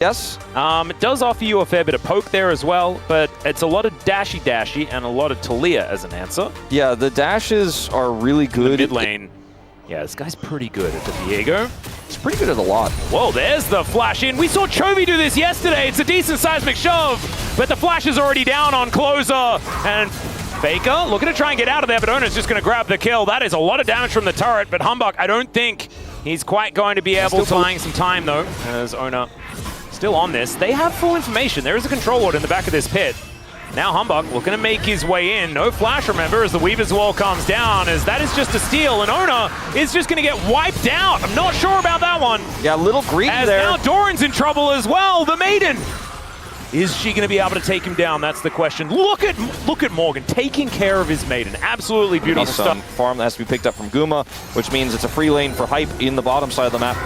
Yes? It does offer you a fair bit of poke there as well, but it's a lot of dashy and a lot of Talia as an answer. Yeah, the dashes are really good. The mid lane. Yeah, this guy's pretty good at the Diego. He's pretty good at a lot. Whoa, there's the flash in. We saw Chovy do this yesterday. It's a decent seismic shove, but the flash is already down on Closer. And Faker looking to try and get out of there, but Ona's just going to grab the kill. That is a lot of damage from the turret, but Humbug, I don't think he's quite going to be able to buying some time, though, as Ona still on this. They have full information. There is a control ward in the back of this pit. Now Humbug looking to make his way in. No flash, remember, as the Weaver's Wall comes down, as that is just a steal, and Ona is just going to get wiped out. I'm not sure about that one. Yeah, a little greedy as there. Now Doran's in trouble as well, the Maiden. Is she going to be able to take him down? That's the question. Look at Morgan taking care of his Maiden. Absolutely beautiful stuff. Farm that has to be picked up from Guma, which means it's a free lane for Hype in the bottom side of the map.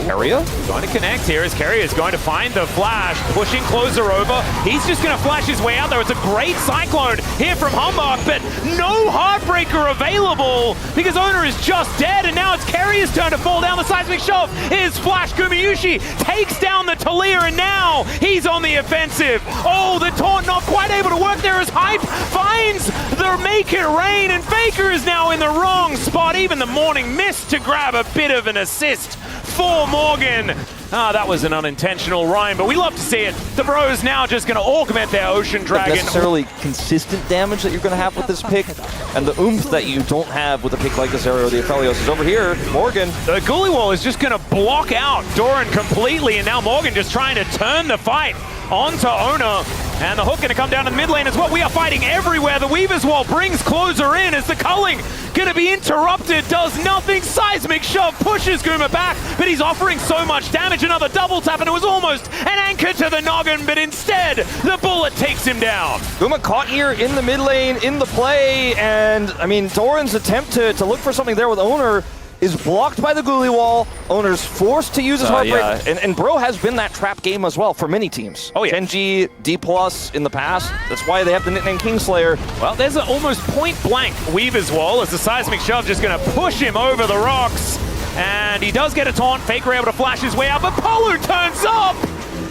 Keria? Going to connect here as Keria is going to find the flash, pushing Closer over. He's just going to flash his way out there. It's a great Cyclone here from Humbug, but no Heartbreaker available because Ona is just dead, and now it's Keria's turn to fall down. The seismic shove is flash. Gumayusi takes down the Talia, and now he's on the offensive. Oh, the taunt not quite able to work there as Hype finds the Make It Rain, and Faker is now in the wrong spot. Even the Morning Mist to grab a bit of an assist for Morgan. That was an unintentional rhyme, but we love to see it. The Bros now just going to augment their Ocean Dragon. Not necessarily consistent damage that you're going to have with this pick, and the oomph that you don't have with a pick like this Zero or the Aphelios is over here. Morgan. The Ghoulie Wall is just going to block out Doran completely, and now Morgan just trying to turn the fight onto Ona. And the hook going to come down to the mid lane as well. We are fighting everywhere. The Weaver's Wall brings Closer in as the culling going to be interrupted. Does nothing. Seismic shove pushes Guma back, but he's offering so much damage. Another double tap, and it was almost an anchor to the noggin, but instead the bullet takes him down. Guma caught here in the mid lane, in the play, and I mean, Doran's attempt to look for something there with Owner is blocked by the Ghoulie Wall. Owner's forced to use his Heartbreak. Yeah. And Bro has been that trap game as well for many teams. Oh yeah. Genji, D+ in the past. That's why they have the nickname Kingslayer. Well, there's an almost point-blank Weaver's Wall as the seismic shove just going to push him over the rocks. And he does get a taunt. Faker able to flash his way out, but Polu turns up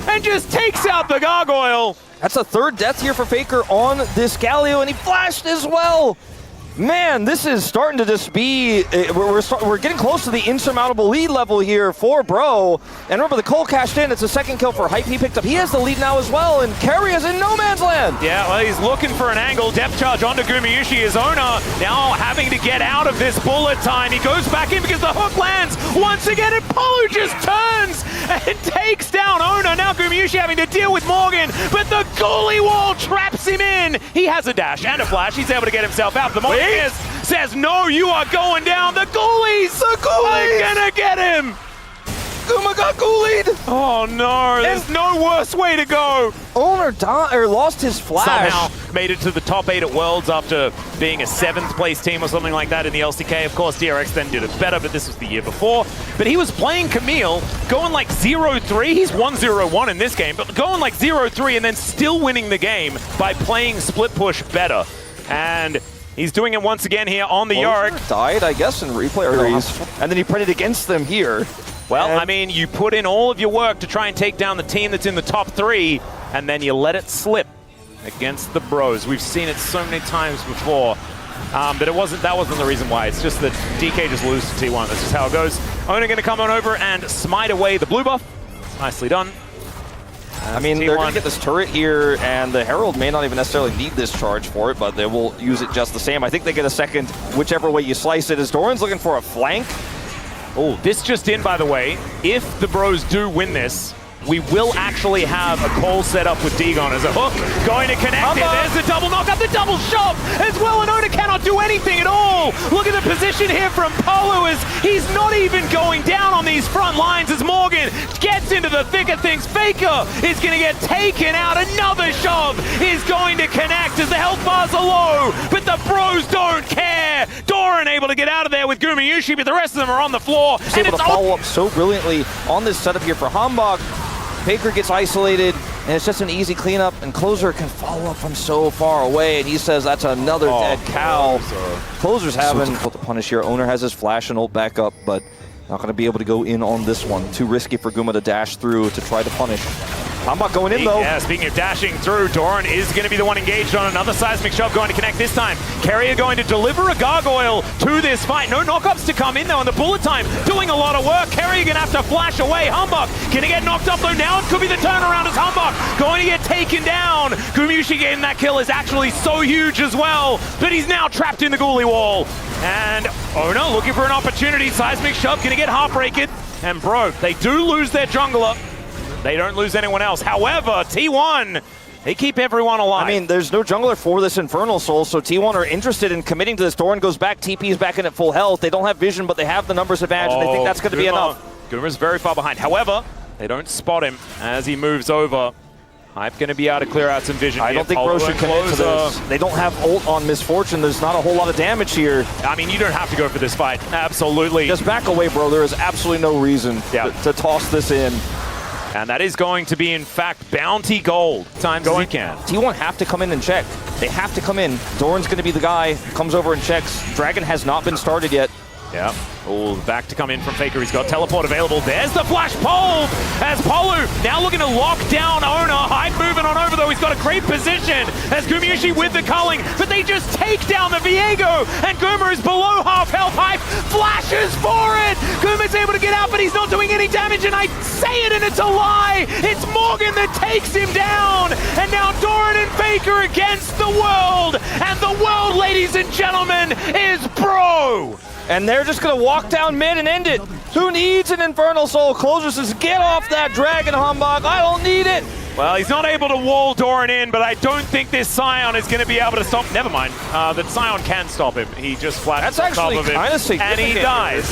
and just takes out the Gargoyle. That's a third death here for Faker on this Galio, and he flashed as well. Man, this is starting to just be, we're getting close to the insurmountable lead level here for Bro. And remember, the Cole cashed in. It's a second kill for Hype. He picked up. He has the lead now as well, and Keria's in no man's land. Yeah, well, he's looking for an angle. Depth charge onto Gumayusi. His Ona now having to get out of this bullet time. He goes back in because the hook lands once again, and Polu just turns and takes down Ona. Now Gumayusi having to deal with Morgan, but the Ghoulie Wall traps him in. He has a dash and a flash. He's able to get himself out. The Morgan says, no, you are going down. The Ghoulies are gonna get him. Guma got ghoulied. Oh no, there's no worse way to go. Owner lost his flash. Somehow made it to the top 8 at Worlds after being a 7th place team or something like that in the LCK. Of course, DRX then did it better, but this was the year before. But he was playing Camille, going like 0-3. He's 1-0-1 in this game, but going like 0-3 and then still winning the game by playing split push better. And he's doing it once again here on the Yark. Died, I guess, in replay, and then he printed against them here. Well, I mean, you put in all of your work to try and take down the team that's in the top 3, and then you let it slip against the Bros. We've seen it so many times before, but that wasn't the reason why. It's just that DK just loses to T1. That's just how it goes. Ona going to come on over and smite away the blue buff. Nicely done. I mean, they're going to get this turret here, and the Herald may not even necessarily need this charge for it, but they will use it just the same. I think they get a second, whichever way you slice it, as Doran's looking for a flank. Oh, this just in, by the way. If the Bros do win this, we will actually have a call set up with Dagon as a hook. Going to connect it. There's the double knock up, the double shove as well, and Ona cannot do anything at all. Look at the position here from Polu as he's not even going down on these front lines as Morgan gets into the thick of things. Faker is going to get taken out. Another shove is going to connect as the health bars are low, but the Bros don't care. Doran able to get out of there with Gumayusi, but the rest of them are on the floor. He's able to follow up so brilliantly on this setup here for Humbug. Faker gets isolated, and it's just an easy cleanup, and Closer can follow up from so far away, and he says that's another dead cow. Closer's having difficult to punish here. Owner has his flash and ult back up, but Not going to be able to go in on this one. Too risky for Guma to dash through to try to punish. Hanbok going in though. Yeah, speaking of dashing through, Doran is going to be the one engaged on another seismic shove, going to connect this time. Carrier going to deliver a gargoyle to this fight. No knockups to come in though, and the bullet time doing a lot of work. Carrier going to have to flash away. Hanbok going to get knocked up though. Now it could be the turnaround as Hanbok going to get taken down. Gumyushi getting that kill is actually so huge as well, but he's now trapped in the ghoulie wall. And Ona looking for an opportunity. Seismic shove going to get heartbreaked. And bro, they do lose their jungler. They don't lose anyone else. However, T1, they keep everyone alive. I mean, there's no jungler for this Infernal Soul, so T1 are interested in committing to this. Doran goes back, TP's back in at full health. They don't have vision, but they have the numbers advantage, and they think that's going to be enough. Guma's very far behind. However, they don't spot him as he moves over. Hype going to be able to clear out some vision. I don't think Bro should commit to this. They don't have ult on Misfortune. There's not a whole lot of damage here. I mean, you don't have to go for this fight. Absolutely. Just back away, bro. There is absolutely no reason to toss this in. And that is going to be, in fact, bounty gold. Time going can. T1 have to come in and check. They have to come in. Doran's going to be the guy who comes over and checks. Dragon has not been started yet. Yeah. Oh, back to come in from Faker. He's got teleport available. There's the flash pole as Polu now looking to lock down Ona. Hype moving on over though. He's got a great position as Gumyushi with the culling, but they just take down the Viego, and Guma is below half health. Hype flashes for it. Guma's able to get out, but he's not doing any damage, and I say it and it's a lie. It's Morgan that takes him down, and now Doran and Faker against the world, and the world, ladies and gentlemen, is Bro. And they're just going to walk down mid and end it. Who needs an Infernal Soul? Closer says, get off that Dragon, Hanbok. I don't need it. Well, he's not able to wall Doran in, but I don't think this Sion is going to be able to stop. Never mind. That Sion can stop him. He just flashes on top of him, and he dies.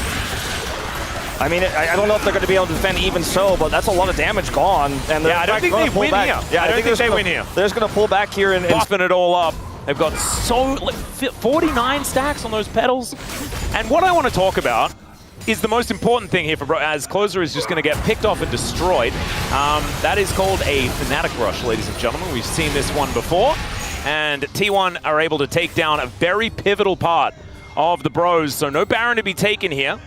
I mean, I don't know if they're going to be able to defend even so, but that's a lot of damage gone. And yeah, I don't think they win here. Yeah, I don't think they win here. They're just going to pull back here and buffing it all up. They've got so like 49 stacks on those pedals. And what I want to talk about is the most important thing here for Bro, as Closer is just going to get picked off and destroyed. That is called a Fnatic Rush, ladies and gentlemen. We've seen this one before. And T1 are able to take down a very pivotal part of the Bros. So no Baron to be taken here.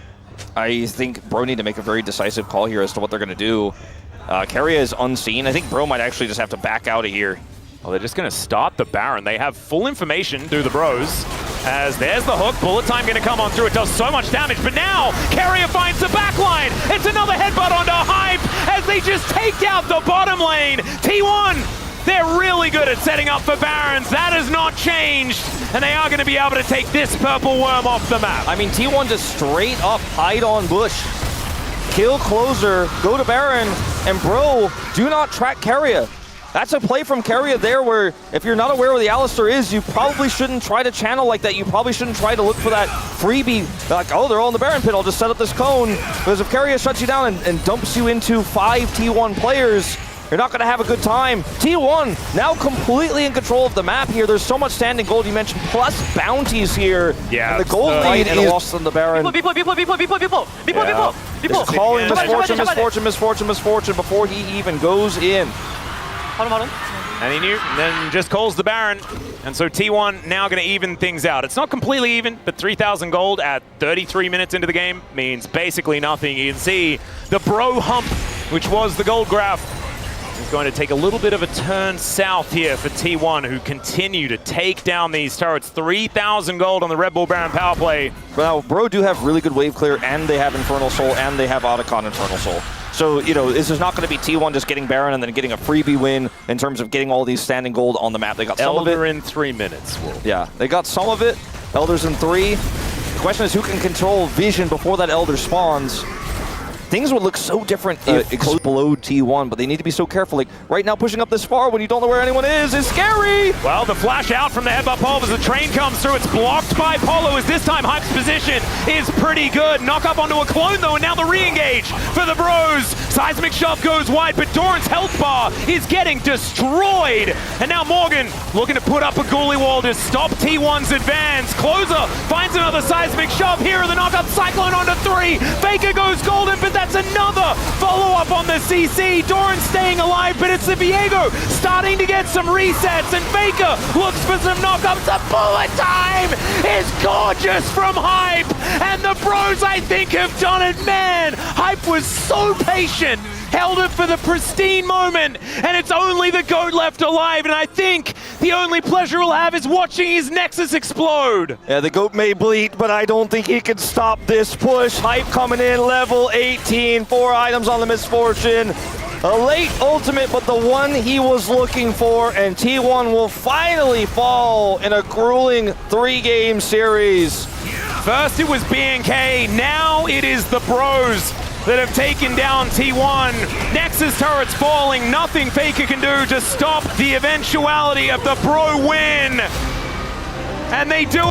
I think Bro need to make a very decisive call here as to what they're going to do. Keria is unseen. I think Bro might actually just have to back out of here. Well, they're just going to start the Baron. They have full information through the Bros. As there's the hook, bullet time going to come on through. It does so much damage, but now Carrier finds the backline. It's another headbutt onto Hype as they just take out the bottom lane. T1, they're really good at setting up for Barons. That has not changed, and they are going to be able to take this purple worm off the map. I mean, T1 just straight up hide on bush. Kill Closer, go to Baron, and Bro, do not track Carrier. That's a play from Carrier there where if you're not aware where the Alistar is, you probably shouldn't try to channel like that. You probably shouldn't try to look for that freebie. Like, oh, they're all in the Baron pit. I'll just set up this cone. Because if Carrier shuts you down and dumps you into 5 T1 players, you're not going to have a good time. T1 now completely in control of the map here. There's so much standing gold you mentioned, plus bounties here. Yeah, and the gold lead and a loss on the Baron. People. Just calling Misfortune before he even goes in. And he knew, and then just calls the Baron. And so T1 now going to even things out. It's not completely even, but 3,000 gold at 33 minutes into the game means basically nothing. You can see the Bro hump, which was the gold graph, is going to take a little bit of a turn south here for T1, who continue to take down these turrets. 3,000 gold on the Red Bull Baron power play. Now, Bro do have really good wave clear, and they have Infernal Soul, and they have Otacon Infernal Soul. So, you know, this is not going to be T1 just getting Baron and then getting a freebie win in terms of getting all these standing gold on the map. They got some of it. Elder in 3 minutes, Wolf. Yeah, they got some of it. Elder's in 3. The question is who can control vision before that Elder spawns. Things would look so different if close below T1, but they need to be so careful. Like, right now, pushing up this far when you don't know where anyone is scary! Well, the flash out from the headbutt pole as the train comes through. It's blocked by Polo as this time Hype's position is pretty good. Knock up onto a clone, though, and now the re-engage for the Bros. Seismic shove goes wide, but Doran's health bar is getting destroyed. And now Morgan looking to put up a ghoulie wall to stop T1's advance. Closer finds another seismic shove. Here, the knockup Cyclone onto 3. Faker goes golden, but that's another follow-up on the CC. Doran staying alive, but it's the Viego starting to get some resets, and Faker looks for some knockups. The bullet time is gorgeous from Hype and the Bros, I think, have done it. Man, Hype was so patient, held it for the pristine moment, and it's only the GOAT left alive, and I think the only pleasure he'll have is watching his Nexus explode. Yeah, the GOAT may bleed, but I don't think he can stop this push. Hype coming in, level 18, 4 items on the Misfortune. A late ultimate, but the one he was looking for, and T1 will finally fall in a grueling 3-game series. First it was BNK, now it is the Bros that have taken down T1. Nexus turrets falling, nothing Faker can do to stop the eventuality of the Bro win. And they do